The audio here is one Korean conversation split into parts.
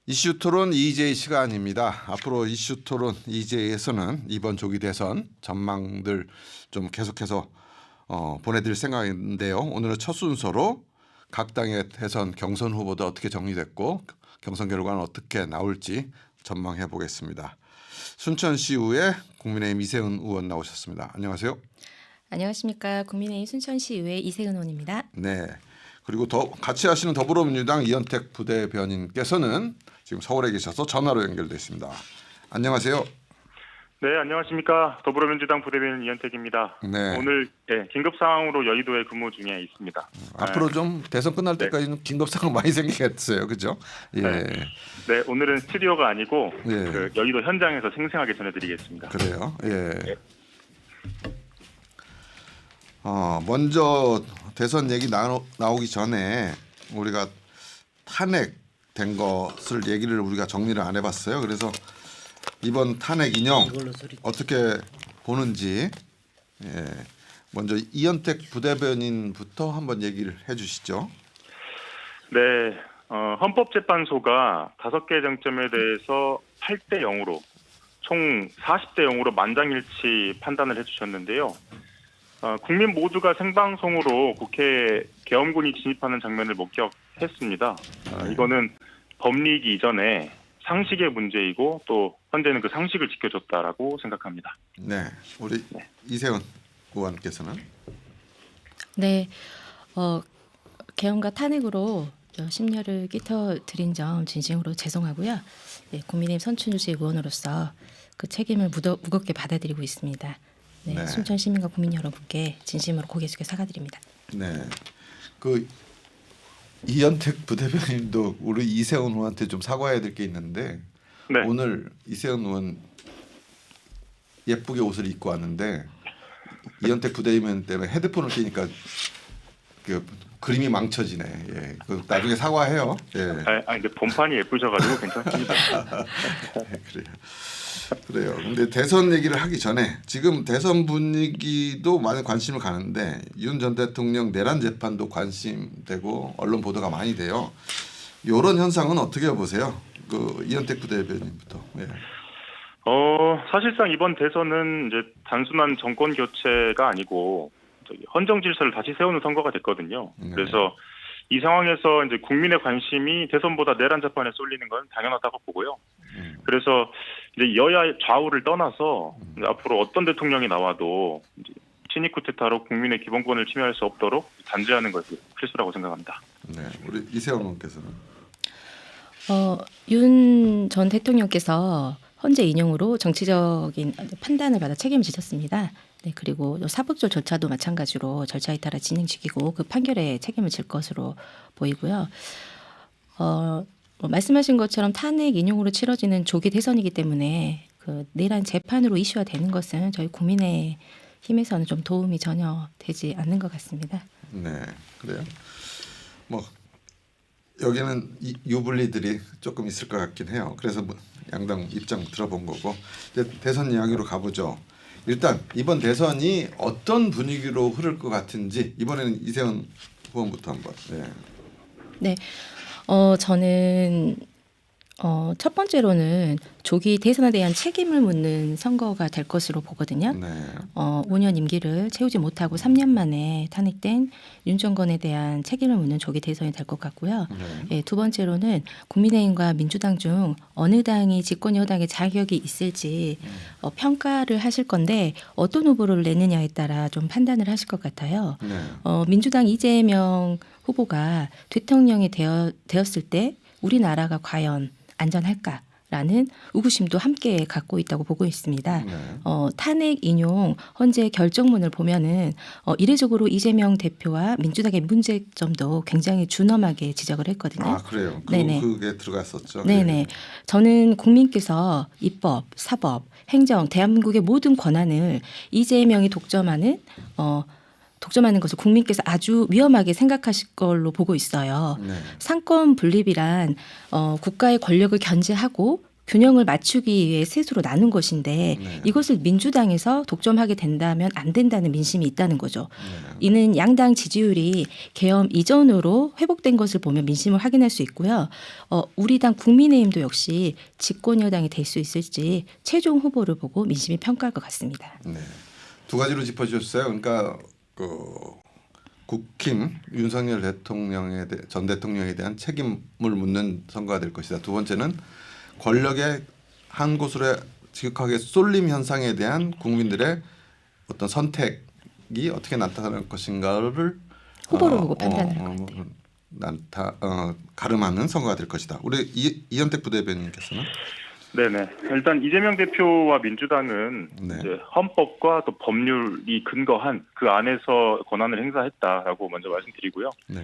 이슈 토론 EJ 시간입니다. 앞으로 이슈 토론 EJ에서는 이번 조기 대선 전망들 좀 계속해서 보내드릴 생각인데요. 오늘은 첫 순서로 각 당의 대선 경선 후보도 어떻게 정리됐고 경선 결과는 어떻게 나올지 전망해 보겠습니다. 순천시의회 국민의힘 이세은 의원 나오셨습니다. 안녕하세요. 안녕하십니까. 국민의힘 순천시의회 이세은 의원입니다. 네. 그리고 같이 하시는 더불어민주당 이현택 부대변인께서는 지금 서울에 계셔서 전화로 연결돼 있습니다. 안녕하세요. 네, 안녕하십니까. 더불어민주당 부대변인 이현택입니다. 네. 오늘 긴급 상황으로 여의도에 근무 중에 있습니다. 앞으로 좀 대선 끝날 때까지는 긴급 상황 많이 생기겠어요, 그죠? 예. 네, 오늘은 스튜디오가 아니고 예. 그 여의도 현장에서 생생하게 전해드리겠습니다. 그래요. 예. 먼저 대선 얘기 나오기 전에 우리가 탄핵된 것을 얘기를 우리가 정리를 안 해봤어요. 그래서 이번 탄핵 인용 어떻게 보는지 먼저 이현택 부대변인부터 한번 얘기를 해주시죠. 네, 헌법재판소가 5개 쟁점에 대해서 8대 0으로 총 40대 0으로 만장일치 판단을 해주셨는데요. 국민 모두가 생방송으로 국회 계엄군이 진입하는 장면을 목격했습니다. 이거는 법리기 이전에 상식의 문제이고 또 현재는 그 상식을 지켜줬다라고 생각합니다. 네, 우리 이세훈 의원께서는 네, 계엄과 탄핵으로 심려를 끼쳐드린 점 진심으로 죄송하고요. 네, 국민의힘 선춘유지 의원으로서 그 책임을 무겁게 받아들이고 있습니다. 네, 네. 순천 시민과 국민 여러분께 진심으로 고개 숙여 사과드립니다. 네, 그 이현택 부대변인도 우리 이세훈 의원한테 좀 사과해야 될 게 있는데 네. 오늘 이세훈 의원 예쁘게 옷을 입고 왔는데 이현택 부대변인 때문에 헤드폰을 끼니까 그 그림이 망쳐지네. 예, 그 나중에 사과해요. 예, 근데 본판이 예쁘셔가지고 괜찮습니다. 네, 그래요. 근데 대선 얘기를 하기 전에 지금 대선 분위기도 많은 관심을 가는데 윤 전 대통령 내란 재판도 관심되고 언론 보도가 많이 돼요. 이런 현상은 어떻게 보세요? 그 이현택 부대변인부터. 예. 사실상 이번 대선은 이제 단순한 정권 교체가 아니고 헌정 질서를 다시 세우는 선거가 됐거든요. 네. 그래서 이 상황에서 이제 국민의 관심이 대선보다 내란 재판에 쏠리는 건 당연하다고 보고요. 그래서 이제 여야 좌우를 떠나서 이제 앞으로 어떤 대통령이 나와도 이제 친위 쿠데타로 국민의 기본권을 침해할 수 없도록 단죄하는 것이 필수라고 생각합니다. 네, 우리 이세훈 의원께서는 윤 전 대통령께서 헌재 인용으로 정치적인 판단을 받아 책임을 지셨습니다. 네, 그리고 사법적 절차도 마찬가지로 절차에 따라 진행시키고 그 판결에 책임을 질 것으로 보이고요. 말씀하신 것처럼 탄핵 인용으로 치러지는 조기 대선이기 때문에 그 내란 재판으로 이슈화 되는 것은 저희 국민의힘에서는 좀 도움이 전혀 되지 않는 것 같습니다. 네, 그래요. 뭐 여기는 유불리들이 조금 있을 것 같긴 해요. 그래서 뭐 양당 입장 들어본 거고 이제 대선 이야기로 가보죠. 일단 이번 대선이 어떤 분위기로 흐를 것 같은지 이번에는 이세훈 후보부터 한번. 네, 저는 첫 번째로는 조기 대선에 대한 책임을 묻는 선거가 될 것으로 보거든요. 네. 5년 임기를 채우지 못하고 3년 만에 탄핵된 윤 정권에 대한 책임을 묻는 조기 대선이 될 것 같고요. 예, 두 번째로는 국민의힘과 민주당 중 어느 당이 집권 여당의 자격이 있을지 평가를 하실 건데 어떤 후보를 내느냐에 따라 좀 판단을 하실 것 같아요. 네. 민주당 이재명 후보가 대통령이 되었을 때 우리나라가 과연 안전할까라는 의구심도 함께 갖고 있다고 보고 있습니다. 네. 탄핵 인용 헌재 결정문을 보면은 이례적으로 이재명 대표와 민주당의 문제점도 굉장히 준엄하게 지적을 했거든요. 아 그래요. 네네. 그게 들어갔었죠. 네네. 예. 저는 국민께서 입법, 사법, 행정, 대한민국의 모든 권한을 이재명이 독점하는 것을 국민께서 아주 위험하게 생각하실 걸로 보고 있어요. 네. 상권 분립이란 국가의 권력을 견제하고 균형을 맞추기 위해 셋으로 나눈 것인데 네. 이것을 민주당에서 독점하게 된다면 안 된다는 민심이 있다는 거죠. 네. 이는 양당 지지율이 계엄 이전으로 회복된 것을 보면 민심을 확인할 수 있고요. 우리 당 국민의힘도 역시 집권 여당이 될 수 있을지 최종 후보를 보고 민심이 평가할 것 같습니다. 네. 두 가지로 짚어주셨어요. 그러니까 국힘 윤석열 전 대통령에 대한 책임을 묻는 선거가 될 것이다. 두 번째는 권력의 한 곳으로 지극하게 쏠림 현상에 대한 국민들의 어떤 선택이 어떻게 나타날 것인가를 후보를 보고 판단할 것 같아요. 가름하는 선거가 될 것이다. 우리 이현택 부대변인께서는 네네. 일단 이재명 대표와 민주당은 네. 이제 헌법과 또 법률이 근거한 그 안에서 권한을 행사했다라고 먼저 말씀드리고요. 네.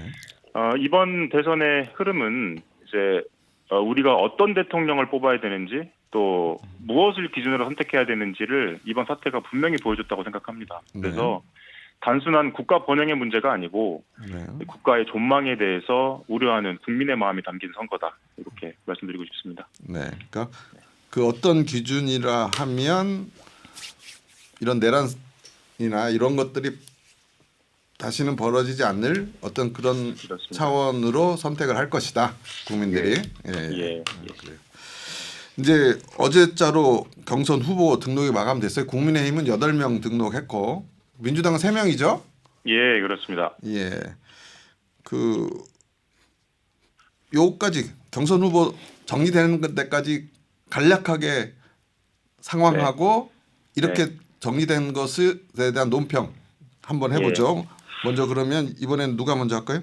이번 대선의 흐름은 이제 우리가 어떤 대통령을 뽑아야 되는지 또 무엇을 기준으로 선택해야 되는지를 이번 사태가 분명히 보여줬다고 생각합니다. 그래서 단순한 국가 번영의 문제가 아니고 네. 국가의 존망에 대해서 우려하는 국민의 마음이 담긴 선거다. 이렇게 말씀드리고 싶습니다. 네, 그러니까 그 어떤 기준이라 하면 이런 내란이나 이런 것들이 다시는 벌어지지 않을 어떤 그런 그렇습니다. 차원으로 선택을 할 것이다. 국민들이. 예. 그래요. 이제 어제자로 경선 후보 등록이 마감됐어요. 국민의힘은 8명 등록했고 민주당은 3명이죠. 예, 그렇습니다. 예. 요까지 경선 후보 정리되는 데까지 간략하게 상황하고 이렇게 정리된 것에 대한 논평 한번 해보죠. 먼저 그러면 이번엔 누가 먼저 할까요?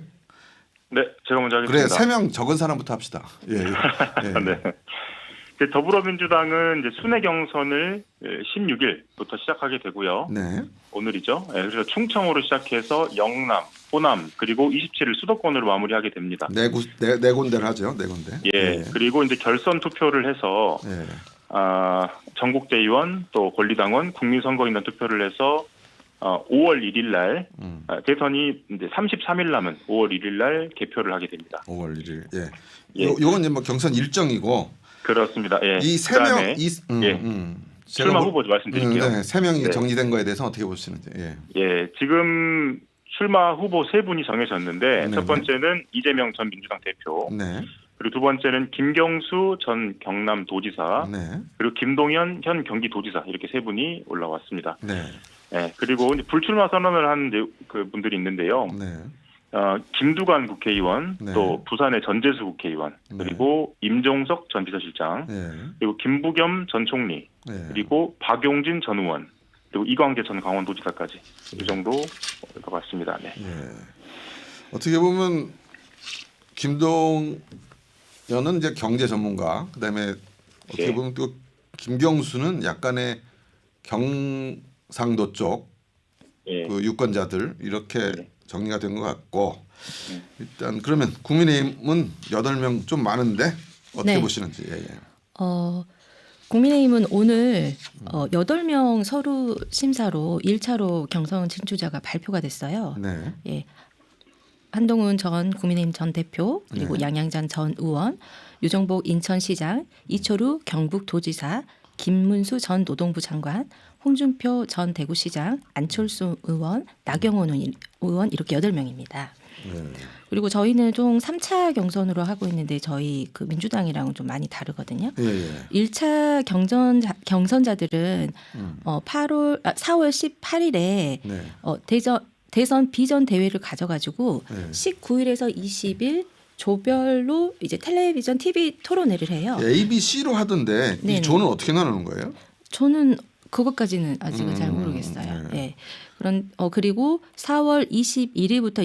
네, 제가 먼저 그래, 하겠습니다. 3명 적은 사람부터 합시다. 예. 네. 더불어민주당은 이제 순회 경선을 16일부터 시작하게 되고요. 네. 오늘이죠. 그래서 충청으로 시작해서 영남, 호남 그리고 27일 수도권으로 마무리하게 됩니다. 네 군데를 하죠. 네 군데. 예. 그리고 이제 결선 투표를 해서 예. 전국대의원 또 권리당원 국민선거인단 투표를 해서 5월 1일 날 대선이 이제 33일 남은 5월 1일 날 개표를 하게 됩니다. 5월 1일. 예. 예. 요건 이제 뭐 경선 일정이고 그렇습니다. 예. 이 3명 출마 후보 말씀드릴게요. 네, 3명이 네. 정리된 거에 대해서 어떻게 보시는지. 예. 예, 지금 출마 후보 3분이 정해졌는데 첫 번째는 이재명 전 민주당 대표, 네. 그리고 두 번째는 김경수 전 경남도지사, 네. 그리고 김동연 현 경기도지사 이렇게 3분이 올라왔습니다. 네. 예, 그리고 이제 불출마 선언을 한 그 분들이 있는데요. 네. 김두관 국회의원, 네. 또 부산의 전재수 국회의원, 네. 그리고 임종석 전 비서실장, 네. 그리고 김부겸 전 총리, 네. 그리고 박용진 전 의원, 그리고 이광재 전 강원도지사까지 이 정도 것 같습니다. 네. 예. 어떻게 보면 김동연은 이제 경제 전문가, 그다음에 어떻게 예. 보면 또 김경수는 약간의 경상도 쪽 예. 그 유권자들 이렇게 예. 정리가 된 것 같고 일단 그러면 국민의힘은 8명 좀 많은데 어떻게 네. 보시는지. 예. 국민의힘은 오늘 8명 서류 심사로 1차로 경선 진출자가 발표가 됐어요. 네. 예. 한동훈 전 국민의힘 전 대표, 그리고 네. 양양잔 전 의원, 유정복 인천시장, 이철우 경북도지사, 김문수 전 노동부 장관, 홍준표 전 대구시장, 안철수 의원, 나경원 의원 이렇게 8명입니다. 네. 그리고 저희는 좀 3차 경선으로 하고 있는데 저희 그 민주당이랑은 좀 많이 다르거든요. 예. 예. 1차 경선자들은 4월 18일에 네. 대선 비전 대회를 가져가지고 네. 19일에서 20일 조별로 이제 텔레비전 TV 토론회를 해요. A, B, C로 하던데 이 네네. 조는 어떻게 나누는 거예요? 저는 그것까지는 아직은 잘 모르겠어요. 네. 예. 그리고 4월 21일부터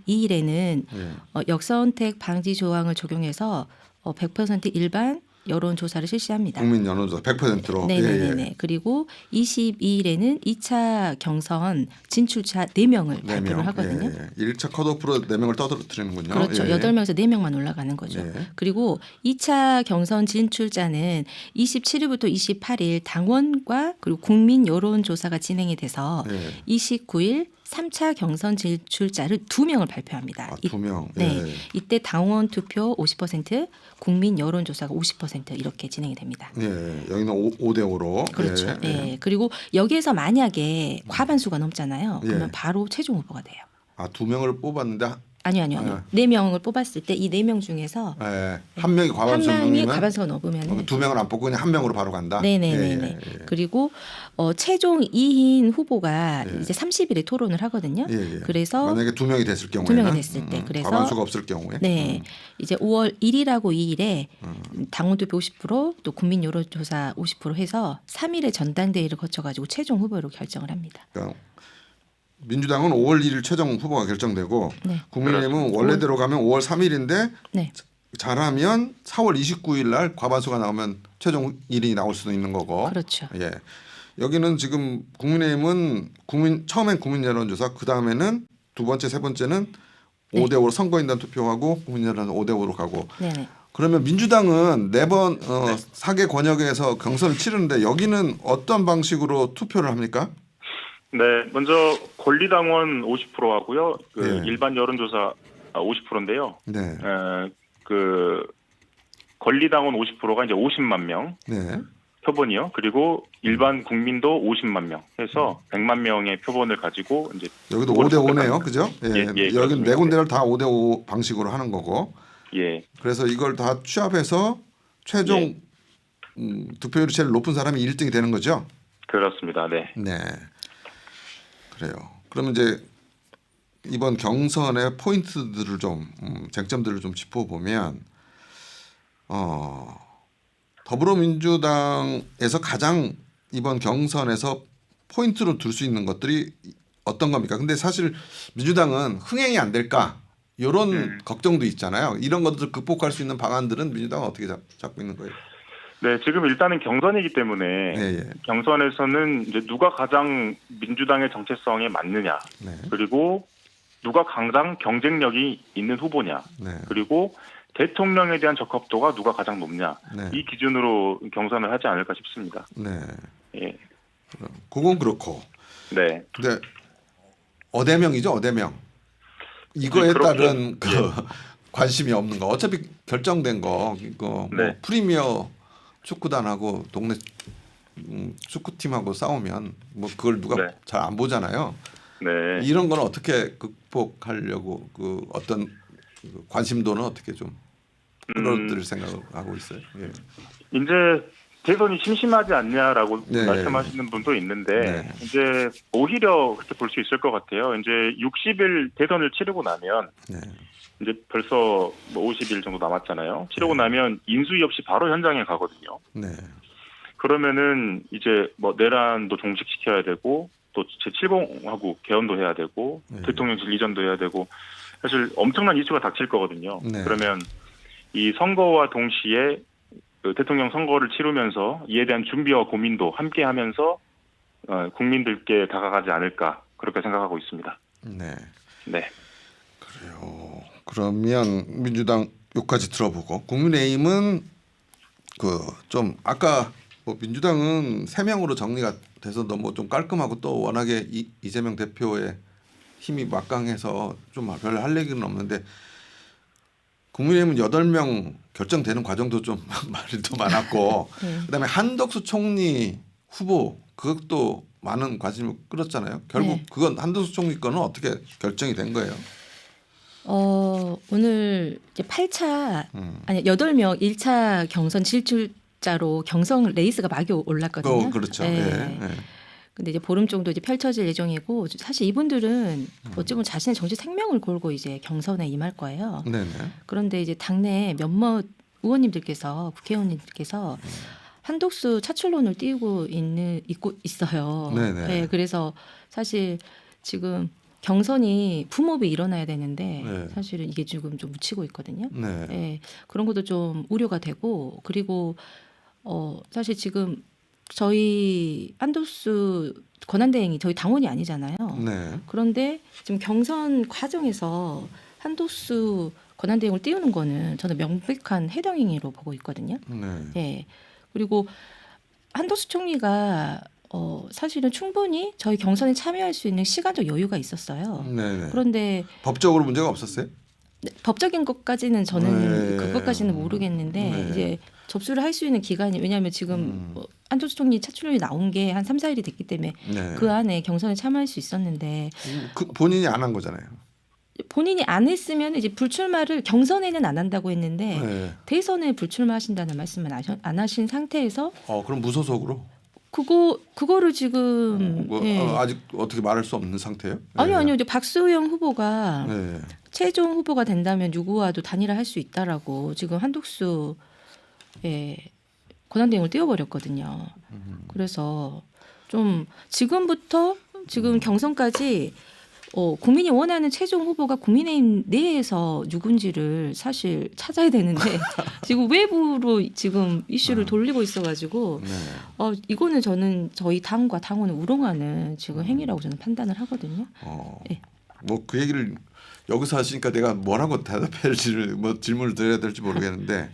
22일에는 네. 역선택 방지 조항을 적용해서 100% 일반 여론조사를 실시합니다. 국민 여론조사 100%로. 네네네. 예. 그리고 22일에는 2차 경선 진출자 4명을 네 발표를 명. 하거든요. 예. 1차 컷오프로 4명을 떠들어뜨리는군요. 그렇죠. 예. 8명에서 4명만 올라가는 거죠. 네. 그리고 2차 경선 진출자는 27일부터 28일 당원과 그리고 국민 여론조사가 진행이 돼서 네. 29일 3차 경선 진출자를 2명을 발표합니다. 아, 2명. 네, 예. 이때 당원 투표 50%, 국민 여론조사가 50% 이렇게 진행이 됩니다. 예. 여기는 5대 5로. 그렇죠. 예. 예. 그리고 여기에서 만약에 과반수가 넘잖아요. 그러면 예. 바로 최종 후보가 돼요. 아, 2명을 뽑았는데 아니요. 4명을 뽑았을 때 이 4명 중에서 예. 한 명이 한 명이 과반수면 과반수가 넘으면 2명을 안 뽑고 그냥 한 명으로 바로 간다. 네네네네. 예, 예, 예. 그리고 최종 2인 후보가 예. 이제 30일에 토론을 하거든요. 예, 예. 그래서 만약에 2명이 됐을 경우에는 2명이 됐을 때 그래서 과반수가 없을 경우에 네, 이제 5월 1일하고 2일에 당원투표 50%또 국민 여론조사 50% 해서 3일에 전당대회를 거쳐가지고 최종 후보로 결정을 합니다. 그러니까 민주당은 5월 1일 최종 후보가 결정되고 네. 국민의힘은 원래대로 가면 5월 3일인데 네, 잘하면 4월 29일 날 과반수가 나오면 최종 1인이 나올 수도 있는 거고. 그렇죠. 예. 여기는 지금 국민의힘은 처음엔 국민 여론조사, 그 다음에는 두 번째, 세 번째는 네. 5대 5로 선거인단 투표하고 국민 여론 5대 5로 가고. 네네. 그러면 민주당은 4번 4개 권역에서 경선을 치르는데 여기는 어떤 방식으로 투표를 합니까? 네, 먼저 권리당원 50%하고요. 예. 일반 여론조사 50%인데요. 네. 그 권리당원 50%가 이제 50만 명 네. 표본이요. 그리고 일반 국민도 50만 명 해서 100만 명의 표본을 가지고 이제 여기도 그걸 5대 5네요. 선택합니다. 그죠? 예. 예, 여기는 그렇습니다. 네 군데를 다 5대 5 방식으로 하는 거고. 예, 그래서 이걸 다 취합해서 최종 예. 득표율이 제일 높은 사람이 1등이 되는 거죠? 그렇습니다. 네. 네. 그래요. 그러면 이제 이번 경선의 포인트들을 좀 쟁점들을 좀 짚어보면 더불어민주당에서 가장 이번 경선에서 포인트로 둘 수 있는 것들이 어떤 겁니까? 근데 사실 민주당은 흥행이 안 될까 이런 걱정도 있잖아요. 이런 것들 극복할 수 있는 방안들은 민주당은 어떻게 잡고 있는 거예요? 네, 지금 일단은 경선이기 때문에 예. 경선에서는 이제 누가 가장 민주당의 정체성에 맞느냐, 네. 그리고 누가 가장 경쟁력이 있는 후보냐, 네. 그리고 대통령에 대한 적합도가 누가 가장 높냐, 네. 이 기준으로 경선을 하지 않을까 싶습니다. 네. 예, 그건 그렇고. 네, 근데 어대명이죠, 어대명. 이거에 그렇게, 따른 관심이 없는 거. 어차피 결정된 거 이거 뭐 네. 프리미어 축구단하고 동네 축구팀하고 싸우면 뭐 그걸 누가 네. 잘 안 보잖아요. 네. 이런 거는 어떻게 극복하려고 그 어떤 관심도는 어떻게 좀 끌어들일 생각하고 있어요. 예. 이제 대선이 심심하지 않냐라고 네. 말씀하시는 분도 있는데 네. 이제 오히려 그렇게 볼 수 있을 것 같아요. 이제 60일 대선을 치르고 나면 네. 이제 벌써 뭐 50일 정도 남았잖아요. 치르고 나면 인수위 없이 바로 현장에 가거든요. 네. 그러면은 이제 뭐 내란도 종식시켜야 되고 또 제7공화국 개헌도 해야 되고 네. 대통령실 이전도 해야 되고 사실 엄청난 이슈가 닥칠 거거든요. 네. 그러면 이 선거와 동시에 그 대통령 선거를 치르면서 이에 대한 준비와 고민도 함께 하면서 국민들께 다가가지 않을까 그렇게 생각하고 있습니다. 네. 네. 그래요. 그러면 민주당 여기까지 들어보고 국민의힘은 그 좀 아까 뭐 민주당은 3명으로 정리가 돼서 너무 좀 깔끔하고 또 워낙에 이재명 대표의 힘이 막강해서 좀 별 할 얘기는 없는데 국민의힘은 8명 결정되는 과정도 좀 말이 더 많았고 네. 그다음에 한덕수 총리 후보 그것도 많은 관심을 끌었잖아요. 결국 네. 그건 한덕수 총리 거는 어떻게 결정이 된 거예요? 오늘 이제 8차 아니 8명 1차 경선 진출자로 경선 레이스가 막이 올랐거든요. 그렇죠. 네. 예. 예. 근데 이제 보름 정도 이제 펼쳐질 예정이고 사실 이분들은 어찌 보면 자신의 정치 생명을 걸고 이제 경선에 임할 거예요. 네네. 그런데 이제 당내 몇몇 의원님들께서 국회의원님들께서 한독수 차출론을 띄우고 있어요. 네네. 네, 그래서 사실 지금 경선이 품업이 일어나야 되는데 네. 사실은 이게 지금 좀 묻히고 있거든요. 네. 네, 그런 것도 좀 우려가 되고 그리고 사실 지금 저희 한독수 권한대행이 저희 당원이 아니잖아요. 네. 그런데 지금 경선 과정에서 한독수 권한대행을 띄우는 거는 저는 명백한 해당 행위로 보고 있거든요. 네. 네. 그리고 한덕수 총리가 사실은 충분히 저희 경선에 참여할 수 있는 시간적 여유가 있었어요. 네네. 그런데 법적으로 문제가 없었어요? 네, 법적인 것까지는 저는 네. 그것까지는 모르겠는데 네. 이제 접수를 할 수 있는 기간이 왜냐하면 지금 한덕수 총리 차출론이 나온 게 한 3, 4일이 됐기 때문에 네. 그 안에 경선에 참여할 수 있었는데 본인이 안 한 거잖아요. 본인이 안 했으면 이제 불출마를 경선에는 안 한다고 했는데 네. 대선에 불출마하신다는 말씀은 안 하신 상태에서 그럼 무소속으로? 그거를 지금 예. 아직 어떻게 말할 수 없는 상태예요? 아니요 이제 박수영 후보가 네. 최종 후보가 된다면 누구와도 단일화할 수 있다라고 지금 한독수 권한대행을 띄워버렸거든요. 그래서 좀 지금부터 지금 경선까지 국민이 원하는 최종 후보가 국민의힘 내에서 누군지를 사실 찾아야 되는데 지금 외부로 지금 이슈를 돌리고 있어가지고 네. 이거는 저는 저희 당과 당원을 우롱하는 지금 행위라고 저는 판단을 하거든요. 네. 뭐 그 얘기를 여기서 하시니까 내가 뭐라고 대답할지를 뭐 질문을 드려야 될지 모르겠는데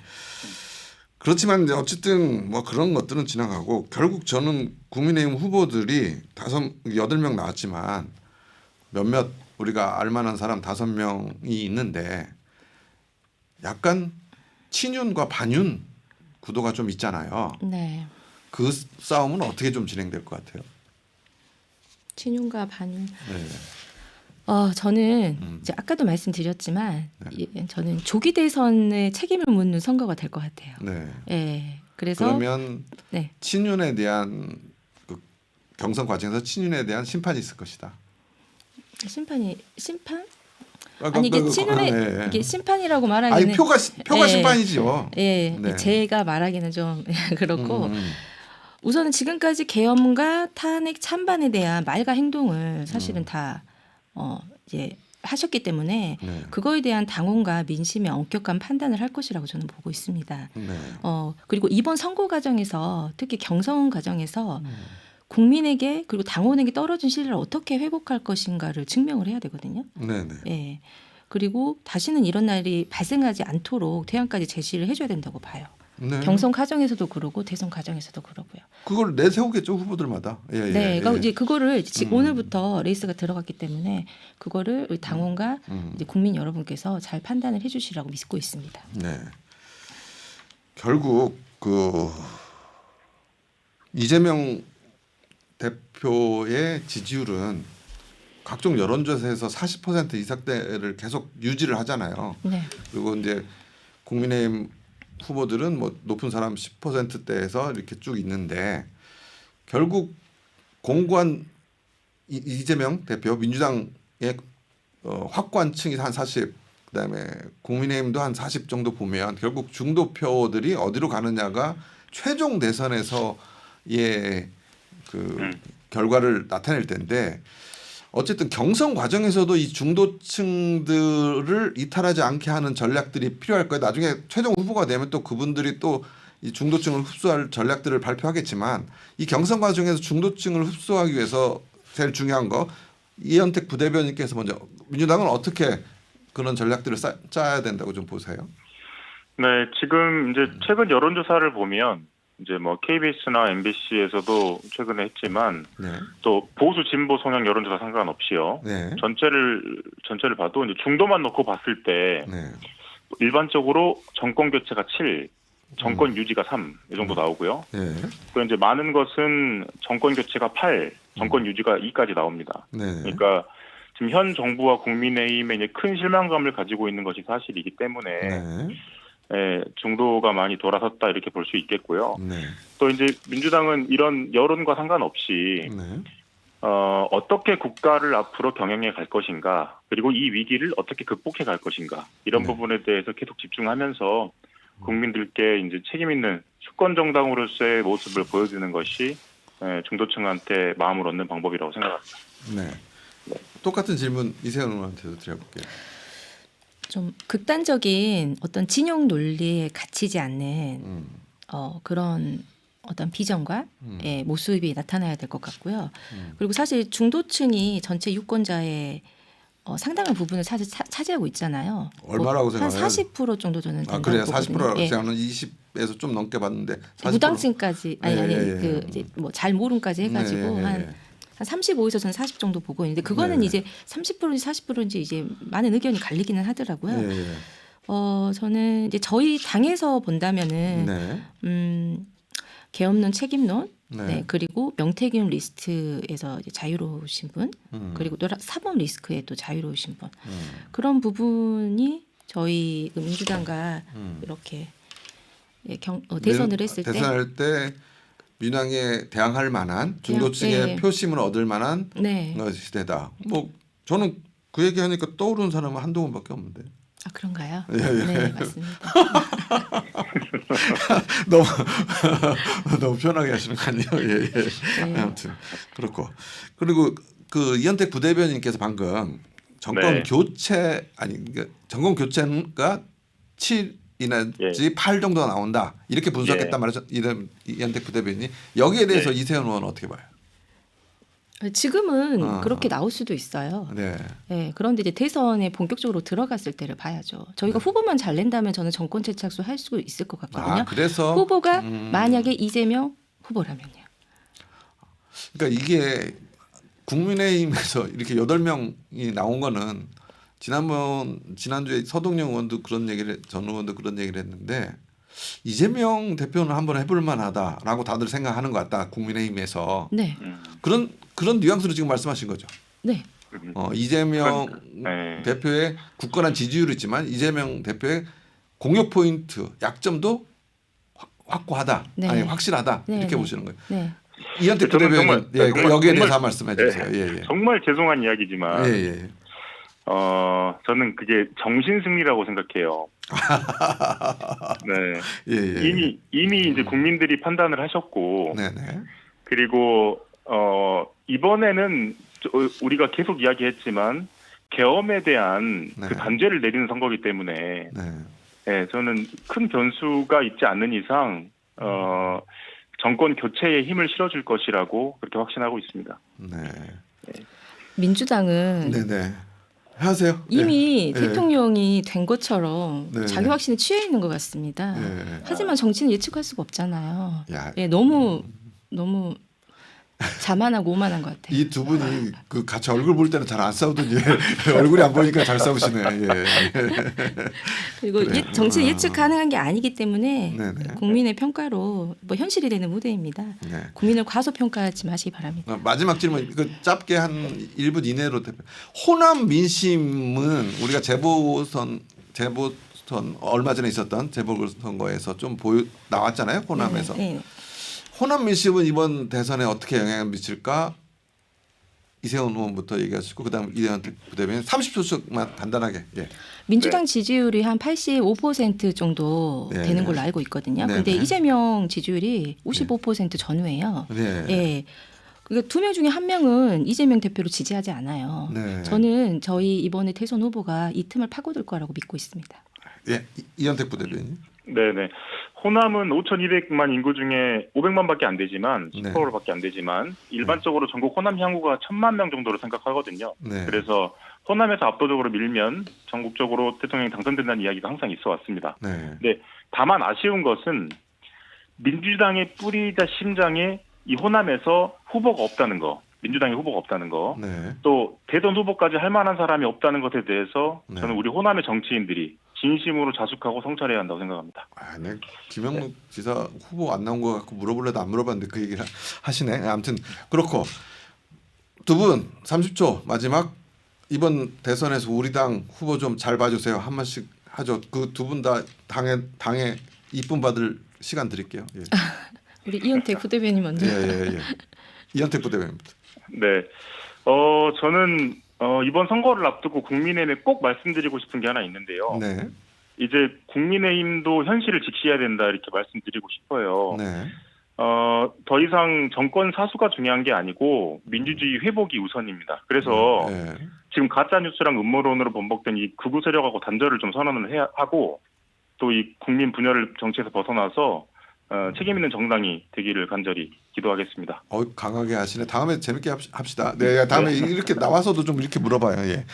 그렇지만 이제 어쨌든 뭐 그런 것들은 지나가고 결국 저는 국민의힘 후보들이 8명 나왔지만 몇몇 우리가 알만한 사람 5명이 있는데 약간 친윤과 반윤 구도가 좀 있잖아요. 네. 그 싸움은 어떻게 좀 진행될 것 같아요? 친윤과 반윤. 네. 저는 이제 아까도 말씀드렸지만 저는 조기 대선의 책임을 묻는 선거가 될 것 같아요. 네. 예. 그래서 그러면 네. 친윤에 대한 그 경선 과정에서 친윤에 대한 심판이 있을 것이다. 심판? 아니 이게 친윤의 네. 이게 심판이라고 말하기는 아니 표가 예. 심판이죠. 예. 네. 제가 말하기는 좀 그렇고 우선은 지금까지 계엄과 탄핵 찬반에 대한 말과 행동을 사실은 다 이제 하셨기 때문에 네. 그거에 대한 당원과 민심의 엄격한 판단을 할 것이라고 저는 보고 있습니다. 네. 그리고 이번 선거 과정에서 특히 경선 과정에서 국민에게 그리고 당원에게 떨어진 신뢰를 어떻게 회복할 것인가를 증명을 해야 되거든요. 네. 네. 예. 그리고 다시는 이런 날이 발생하지 않도록 대안까지 제시를 해줘야 된다고 봐요. 네. 경선 과정에서도 그러고 대선 과정에서도 그러고요. 그걸 내세우겠죠 후보들마다. 예, 예, 네, 그러니까 예. 이제 그거를 오늘부터 레이스가 들어갔기 때문에 그거를 우리 당원과 이제 국민 여러분께서 잘 판단을 해주시라고 믿고 있습니다. 네. 결국 그 이재명 대표의 지지율은 각종 여론조사에서 40% 이상대를 계속 유지를 하잖아요. 네. 그리고 이제 국민의힘 후보들은 뭐 높은 사람 10%대에서 이렇게 쭉 있는데 결국 공고한 이재명 대표 민주당의 확고한층이 한 40, 그다음에 국민의힘도 한 40 정도 보면 결국 중도표들이 어디로 가느냐가 최종 대선에서의 그 결과를 나타낼 텐데 어쨌든 경선 과정에서도 이 중도층들을 이탈하지 않게 하는 전략들이 필요할 거예요. 나중에 최종 후보가 되면 또 그분들이 또 이 중도층을 흡수할 전략들을 발표하겠지만 이 경선 과정에서 중도층을 흡수하기 위해서 제일 중요한 거 이현택 부대변인께서 먼저 민주당은 어떻게 그런 전략들을 짜야 된다고 좀 보세요. 네, 지금 이제 최근 여론조사를 보면 이제 뭐 KBS나 MBC에서도 최근에 했지만 네. 또 보수 진보 성향 여론조사 상관없이요. 네. 전체를 봐도 이제 중도만 놓고 봤을 때 네. 일반적으로 정권 교체가 7, 정권 유지가 3 이 정도 나오고요. 네. 또 이제 많은 것은 정권 교체가 8, 정권 유지가 2까지 나옵니다. 네. 그러니까 지금 현 정부와 국민의힘에 이제 큰 실망감을 가지고 있는 것이 사실이기 때문에 네. 중도가 많이 돌아섰다 이렇게 볼 수 있겠고요. 네. 또 이제 민주당은 이런 여론과 상관없이 네. 어떻게 국가를 앞으로 경영해 갈 것인가, 그리고 이 위기를 어떻게 극복해 갈 것인가 이런 네. 부분에 대해서 계속 집중하면서 국민들께 이제 책임 있는 수권 정당으로서의 모습을 보여주는 것이 중도층한테 마음을 얻는 방법이라고 생각합니다. 네. 똑같은 질문 이세현 의원한테도 드려볼게요. 좀 극단적인 어떤 진영 논리에 갇히지 않는 그런 어떤 비전과 모습이 나타나야 될 것 같고요. 그리고 사실 중도층이 전체 유권자의 상당한 부분을 차지하고 있잖아요. 얼마라고 한 생각해요? 40% 정도 저는 된다고 그래요. 보거든요. 40%라고 예. 저는 20에서 좀 넘게 봤는데 40%. 무당층까지 아니 예. 그 이제 뭐 잘 모름까지 해가지고 한 35에서 저는 40 정도 보고 있는데 그거는 네. 이제 30%인지 40%인지 이제 많은 의견이 갈리기는 하더라고요. 예. 저는 이제 저희 당에서 본다면은 네. 계엄론 책임론, 네. 네, 그리고 명태균 리스트에서 이제 자유로우신 분, 그리고 또 사법 리스크에 또 자유로우신 분, 그런 부분이 저희 민주당과 이렇게 대선을 했을 때 대선할 때 민주당에 대항할 만한 중도층의 네. 표심을 얻을 만한 네. 시대다. 뭐 저는 그 얘기하니까 떠오르는 사람은 한동훈밖에 없는데. 아 그런가요? 예. 네 맞습니다. 너무 너무 편하게 하시는 거 아니에요? 예. 네. 아무튼 그렇고 그리고 그 이현택 부대변인께서 방금 정권 네. 교체 그러니까 정권 교체가 7이나지 8 정도가 나온다 이렇게 분석했단 말이죠. 이현택 부대변인이 여기에 대해서 네. 이세훈 의원은 어떻게 봐요? 지금은 그렇게 나올 수도 있어요. 네. 네, 그런데 이제 대선에 본격적으로 들어갔을 때를 봐야죠. 저희가 후보만 잘 낸다면 저는 정권 재창수 할 수 있을 것 같거든요. 그래서 후보가 만약에 이재명 후보라면요. 그러니까 이게 국민의힘에서 이렇게 8명이 나온 거는 지난주에 서동영 의원도 그런 얘기를 전 의원도 그런 얘기를 했는데 이재명 대표는 한번 해볼 만하다라고 다들 생각하는 것 같다. 국민의힘에서 네, 그런 뉘앙스로 지금 말씀하신 거죠. 네, 이재명 네. 대표의 굳건한 지지율이 있지만 이재명 대표의 공격 포인트 약점도 확고하다. 네. 아니 확실하다. 네, 이렇게 네. 보시는 거예요. 네. 이현택 저는 부대변인 정말 여기에 대해서 말씀해 주세요. 네. 정말 죄송한 이야기지만 예. 저는 그게 정신 승리라고 생각해요. 네. 예. 이미 이제 국민들이 판단을 하셨고 네네. 그리고 이번에는 우리가 계속 이야기했지만 계엄에 대한 네. 그 단죄를 내리는 선거이기 때문에 네. 네, 저는 큰 변수가 있지 않는 이상 정권 교체에 힘을 실어줄 것이라고 그렇게 확신하고 있습니다. 네. 민주당은 네네. 하세요. 이미 네. 대통령이 된 것처럼 네. 자기 확신에 취해 있는 것 같습니다. 네. 하지만 정치는 예측할 수가 없잖아요. 야, 예, 너무 자만하고 오만한 것 같아요. 이 두 분이 그 같이 얼굴 볼 때는 잘 안 싸우더니 얼굴이 안 보니까 잘 싸우시네. 예. 그리고 그래요. 정치는 예측 가능한 게 아니기 때문에 네네. 국민의 평가로 뭐 현실이 되는 무대입니다. 네. 국민을 과소평가하지 마시기 바랍니다. 마지막 질문 그 짧게 한 1분 이내로 호남 민심은 우리가 재보선 얼마 전에 있었던 재보선거에서 좀 나왔잖아요. 호남에서. 네. 호남 민심은 이번 대선에 어떻게 영향을 미칠까? 이세훈 의원부터 얘기하시고 그다음 이현택 부대변인 30초씩만 간단하게. 예. 민주당 지지율이 한 85% 정도 네. 되는 걸로 알고 있거든요. 네. 근데 이재명 지지율이 55% 전후예요. 네. 예. 그러니까 2명 중에 1명은 이재명 대표를 지지하지 않아요. 네. 저는 저희 이번에 대선 후보가 이 틈을 파고들 거라고 믿고 있습니다. 예. 이현택 부대변인. 네네. 호남은 5,200만 인구 중에 500만밖에 안 되지만 네. 10%밖에 안 되지만 일반적으로 전국 호남 향후가 1,000만 명 정도로 생각하거든요. 네. 그래서 호남에서 압도적으로 밀면 전국적으로 대통령이 당선된다는 이야기가 항상 있어 왔습니다. 네. 근데 다만 아쉬운 것은 민주당의 뿌리자 심장에 이 호남에서 후보가 없다는 거, 민주당의 후보가 없다는 거, 네. 또 대선 후보까지 할 만한 사람이 없다는 것에 대해서 네. 저는 우리 호남의 정치인들이 진심으로 자숙하고 성찰해야 한다고 생각합니다. 네. 김영록 지사 후보 안 나온 거 갖고 물어보려도 안 물어봤는데 그 얘기를 하시네. 아무튼 그렇고 두 분 30초 마지막 이번 대선에서 우리 당 후보 좀 잘 봐주세요. 한 말씩 하죠. 그 두 분 다 당에 이쁨 받을 시간 드릴게요. 예. 우리 이현택 부대변인 먼저. 예. 이현택 부대변인부터. 네, 저는 이번 선거를 앞두고 국민의힘에 꼭 말씀드리고 싶은 게 하나 있는데요. 네. 이제 국민의힘도 현실을 직시해야 된다 이렇게 말씀드리고 싶어요. 네. 더 이상 정권 사수가 중요한 게 아니고 민주주의 회복이 우선입니다. 그래서 네. 지금 가짜 뉴스랑 음모론으로 번복된 이 극우 세력하고 단절을 좀 선언을 하고 또 이 국민 분열을 정치에서 벗어나서 책임 있는 정당이 되기를 간절히 기도하겠습니다. 강하게 하시네. 다음에 재밌게 합시다. 네, 다음에 이렇게 나와서도 좀 이렇게 물어봐요. 예,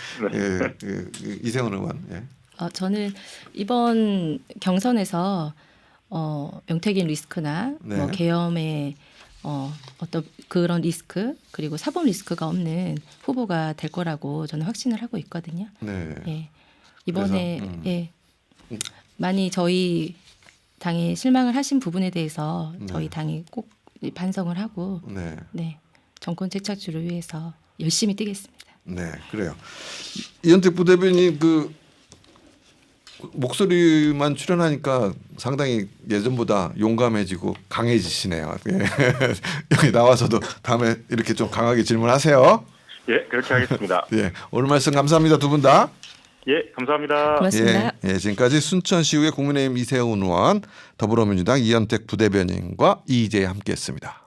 이세훈 의원. 예. 저는 이번 경선에서 명태균 리스크나 네. 뭐 계엄의 어떤 그런 리스크 그리고 사법 리스크가 없는 후보가 될 거라고 저는 확신을 하고 있거든요. 네. 예. 이번에 그래서, 예. 많이 저희 당이 실망을 하신 부분에 대해서 저희 당이 꼭 반성을 하고 네. 네. 정권 재창출을 위해서 열심히 뛰겠습니다. 네, 그래요. 이현택 부대변인 그 목소리만 출연하니까 상당히 예전보다 용감해지고 강해지시네요. 예. 여기 나와서도 다음에 이렇게 좀 강하게 질문하세요. 예, 그렇게 하겠습니다. 예, 오늘 말씀 감사합니다, 두 분 다. 예, 감사합니다. 고맙습니다. 예, 지금까지 순천시의회 국민의힘 이세훈 의원, 더불어민주당 이현택 부대변인과 이희재 함께했습니다.